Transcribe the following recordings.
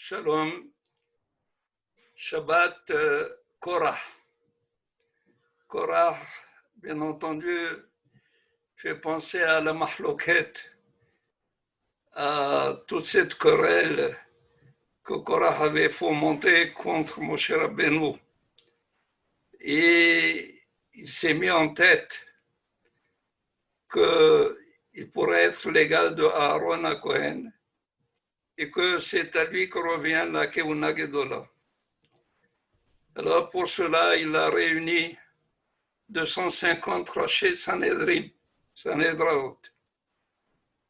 Shalom, Shabbat Korah. Korah, bien entendu, fait penser à la mahloket, à toute cette querelle que Korah avait fomentée contre Moshe Rabbeinu. Et il s'est mis en tête qu'il pourrait être l'égal de Aaron à Cohen et que c'est à lui que revient la Keuna Gedola. Alors pour cela, il a réuni 250 rachets Sanhedrin, Sanhedraot,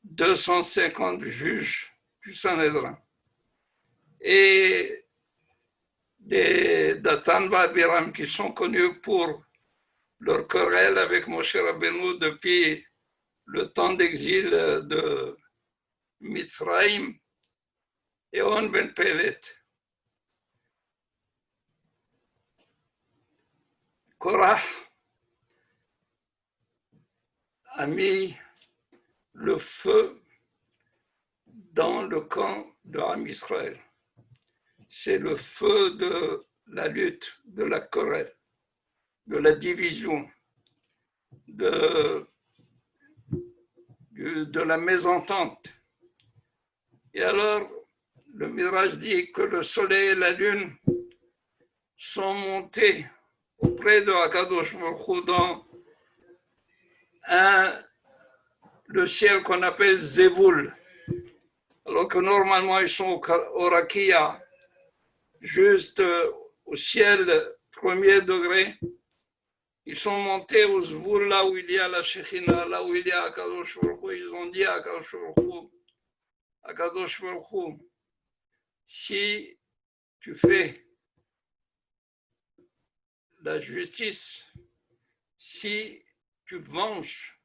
250 juges du Sanhédrin et des Datan Abiram qui sont connus pour leur querelle avec Moshe Rabbeinu depuis le temps d'exil de Mitzraïm et On Ben Pelet. Korah a mis le feu dans le camp de Am Israël. C'est le feu de la lutte, de la querelle, de la division, de la mésentente. Et alors, le Midrash dit que le soleil et la lune sont montés auprès de Akadosh Baruch Hu dans le ciel qu'on appelle Zévoul, alors que normalement ils sont au Rakia, juste au ciel premier degré. Ils sont montés au Zvoul, là où il y a la Shekhinah, là où il y a Akadosh Baruch Hu. Ils ont dit à Akadosh Baruch Hu, si tu fais la justice, si tu venges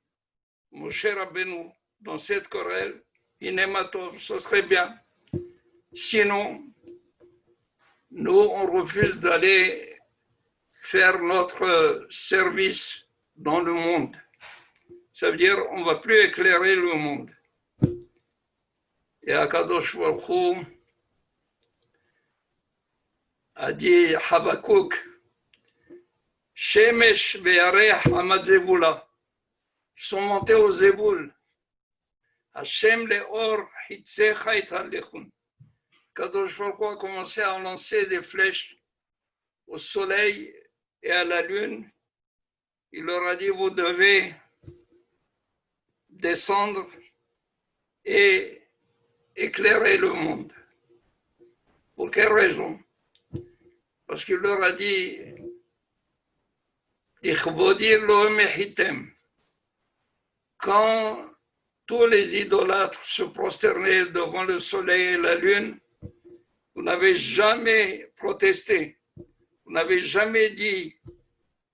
Moshe Rabbeinu dans cette querelle, Inematov, ce serait bien. Sinon, nous, on refuse d'aller faire notre service dans le monde. Ça veut dire on ne va plus éclairer le monde. Et Akadosh Baruch Hu a dit Habakouk, Shemesh ve'arech hamad Zevula. Ils sont montés au Zéboul. Hashem le'or hitzecha italechun. Kadosh Baruch Hu a commencé à lancer des flèches au soleil et à la lune. Il leur a dit, vous devez descendre et éclairer le monde. Pour quelle raison? Parce qu'il leur a dit, quand tous les idolâtres se prosternaient devant le soleil et la lune, vous n'avez jamais protesté, vous n'avez jamais dit,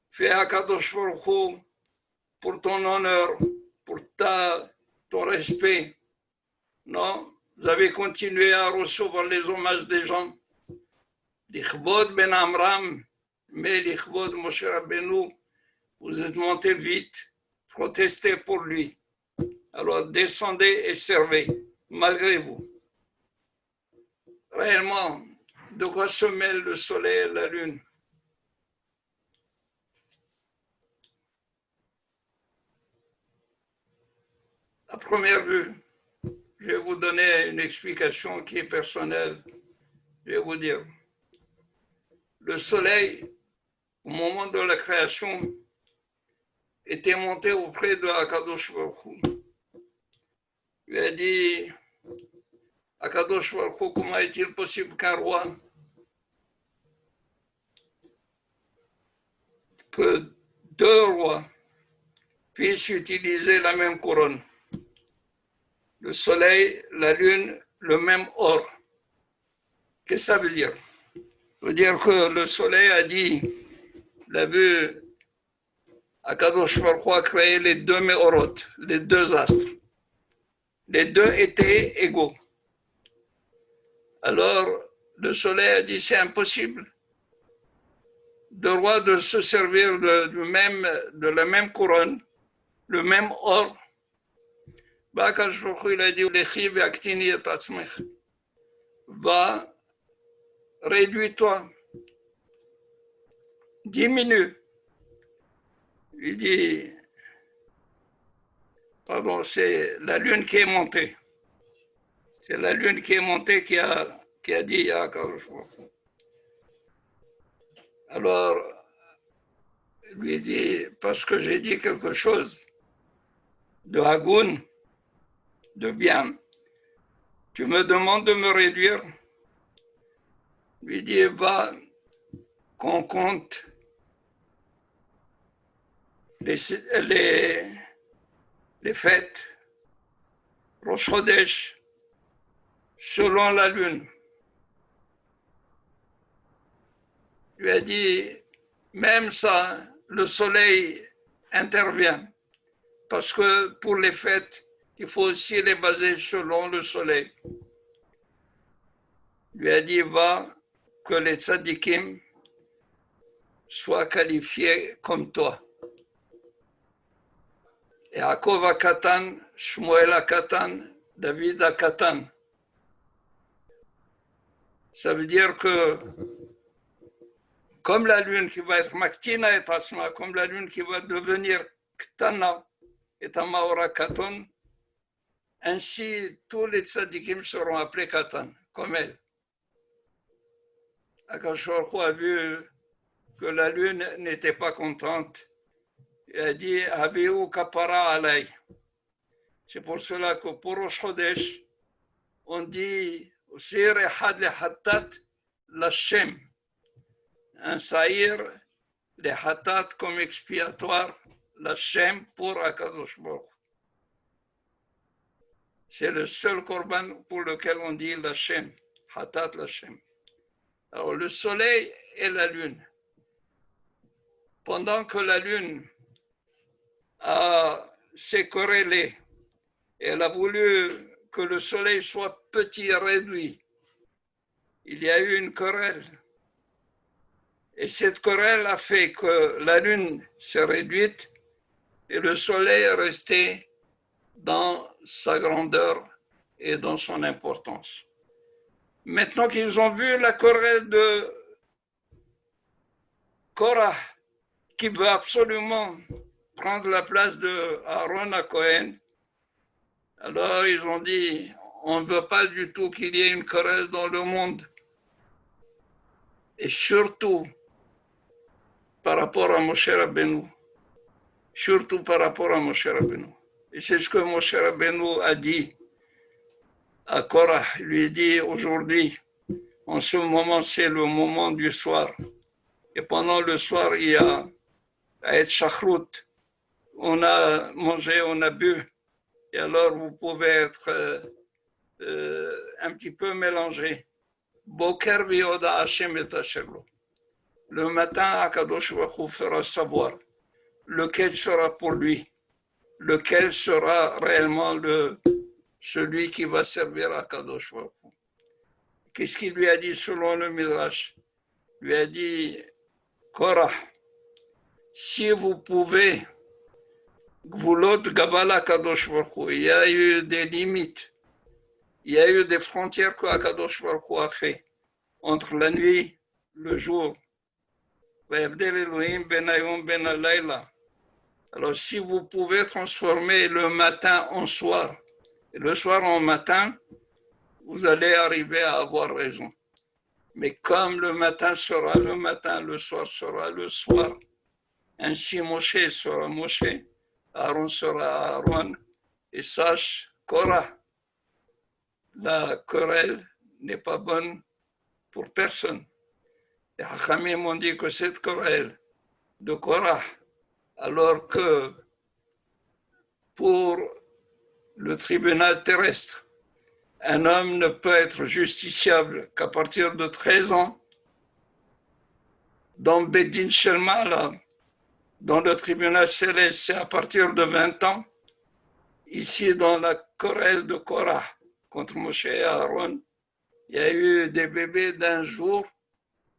fais Akadosh Baruch Hu pour ton honneur, pour ton respect. Non, vous avez continué à recevoir les hommages des gens. L'Ichbod Ben Amram, mais l'Ichbod Moshe Rabbeinu, vous êtes monté vite, protestez pour lui. Alors descendez et servez, malgré vous. Réellement, de quoi se mêlent le soleil et la lune? À première vue, je vais vous donner une explication qui est personnelle. Je vais vous dire, le soleil, au moment de la création, était monté auprès de Akadosh Baruch Hu. Il a dit, Akadosh Baruch Hu, comment est-il possible qu'un roi, que deux rois puissent utiliser la même couronne? Le soleil, la lune, le même or. Qu'est-ce que ça veut dire? Ça veut dire que le soleil a dit, il a vu, Akadosh Baruch Hu a créé les deux Meorot, les deux astres. Les deux étaient égaux. Alors, le soleil a dit, c'est impossible. Deux rois de se servir de la même couronne, le même or. Akadosh Baruch Hu, il a dit, va réduis-toi, diminue. Il dit, pardon, c'est la lune qui est montée. C'est la lune qui est montée qui a dit à Akadosh Baruch Hu. Alors, lui dit, parce que j'ai dit quelque chose de Hagoun, de bien, tu me demandes de me réduire. Lui dit, va qu'on compte les fêtes, Rosh Chodesh, selon la lune. Il lui a dit, même ça, le soleil intervient, parce que pour les fêtes, il faut aussi les baser selon le soleil. Il lui a dit, va, que les tzadikim soient qualifiés comme toi. Yaakov Akatan, Shmuel Akatan, David Akatan. Ça veut dire que comme la lune qui va être Maktina et Asma, comme la lune qui va devenir Ktana et Tamaora Katon, ainsi tous les tzadikim seront appelés Katan, comme elle. Akadosh Baruch Hu a vu que la lune n'était pas contente. Il a dit Habihu kapara alay. C'est pour cela que pour Rosh Chodesh, on dit Sir Ehad le Hattat Lashem. Un saïr, les Hattat comme expiatoire, Lashem pour Akadosh Baruch Hu. C'est le seul korban pour lequel on dit Lashem, Hattat Lashem. Alors le soleil et la lune. Pendant que la lune s'est corrélée, elle a voulu que le soleil soit petit et réduit. Il y a eu une querelle. Et cette querelle a fait que la lune s'est réduite et le soleil est resté dans sa grandeur et dans son importance. Maintenant qu'ils ont vu la querelle de Korah, qui veut absolument prendre la place de Aaron à Cohen, alors ils ont dit, on ne veut pas du tout qu'il y ait une querelle dans le monde. Et surtout, par rapport à Moshe Rabbeinu. Surtout par rapport à Moshe Rabbeinu. Et c'est ce que Moshe Rabbeinu a dit à Korah. Il lui dit aujourd'hui, en ce moment, c'est le moment du soir. Et pendant le soir, il y a Aet Shachrut. On a mangé, on a bu. Et alors, vous pouvez être un petit peu mélangé. Boker v'yoda Hashem et Hashem. Le matin, Akadosh Baruch Hu fera savoir lequel sera pour lui, lequel sera réellement celui qui va servir à Akadosh Baruch Hu. Qu'est-ce qu'il lui a dit selon le Midrash? Il lui a dit, Korah, si vous pouvez, Gvulot Gavala Kadosh Baruch Hu, il y a eu des limites, il y a eu des frontières que Akadosh Baruch Hu a fait entre la nuit, le jour. Alors, si vous pouvez transformer le matin en soir, et le soir en matin, vous allez arriver à avoir raison. Mais comme le matin sera le matin, le soir sera le soir, ainsi Moshe sera Moshe, Aaron sera Aaron, et sache, Korah, la querelle n'est pas bonne pour personne. Les Hachamim ont dit que cette querelle de Korah, alors que pour le tribunal terrestre, un homme ne peut être justiciable qu'à partir de 13 ans, dans Bedin Shelmala, dans le tribunal céleste, c'est à partir de 20 ans. Ici, dans la querelle de Korah contre Moshe et Aaron, il y a eu des bébés d'un jour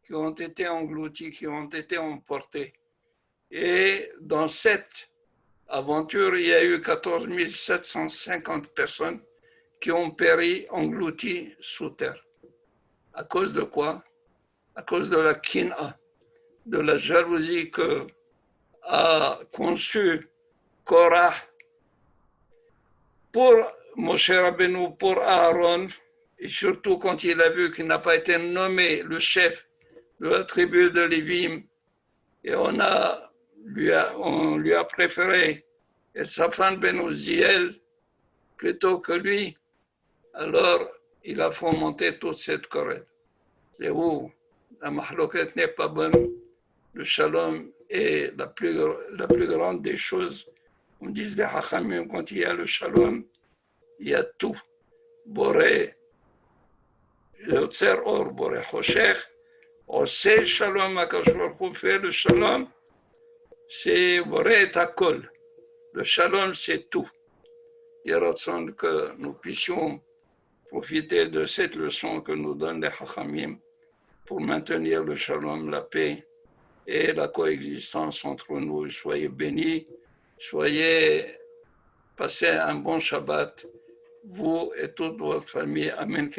qui ont été engloutis, qui ont été emportés. Et dans cette aventure, il y a eu 14 750 personnes qui ont péri englouties sous terre. À cause de quoi? à cause de la kina, de la jalousie que a conçue Korah pour Moshe Rabbeinu, pour Aaron, et surtout quand il a vu qu'il n'a pas été nommé le chef de la tribu de Lévi, et on lui a préféré Elzaphan ben Uziel plutôt que lui, alors il a fomenté toute cette querelle. C'est où la mahloket n'est pas bonne, le shalom est la plus grande des choses. On dit les hachamim, quand il y a le shalom, il y a tout. Boré, Yotzer Or, Boré Choshech, Oseh Shalom, Akadosh Baruch Hu fait le shalom, c'est Boré et Hakol. Le shalom, c'est tout. Il y a raison que nous puissions profiter de cette leçon que nous donnent les hachamim pour maintenir le shalom, la paix et la coexistence entre nous. Soyez bénis, passez un bon Shabbat, vous et toute votre famille. Amen.